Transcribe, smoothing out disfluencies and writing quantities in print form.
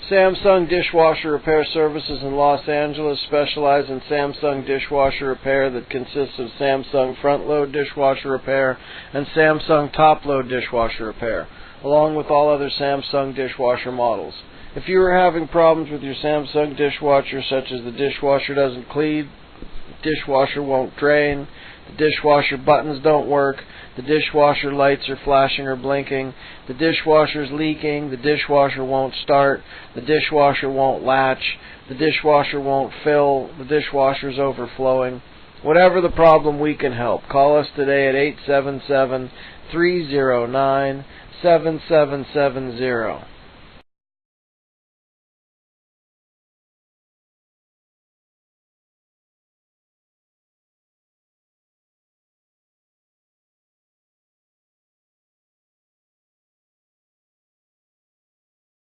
Samsung Dishwasher Repair Services in Los Angeles specialize in Samsung dishwasher repair that consists of Samsung front-load dishwasher repair and Samsung top-load dishwasher repair, along with all other Samsung dishwasher models. If you are having problems with your Samsung dishwasher, such as the dishwasher doesn't clean, the dishwasher won't drain, the dishwasher buttons don't work, the dishwasher lights are flashing or blinking, the dishwasher's leaking, the dishwasher won't start, the dishwasher won't latch, the dishwasher won't fill, the dishwasher's overflowing. Whatever the problem, we can help. Call us today at 877-309-7770.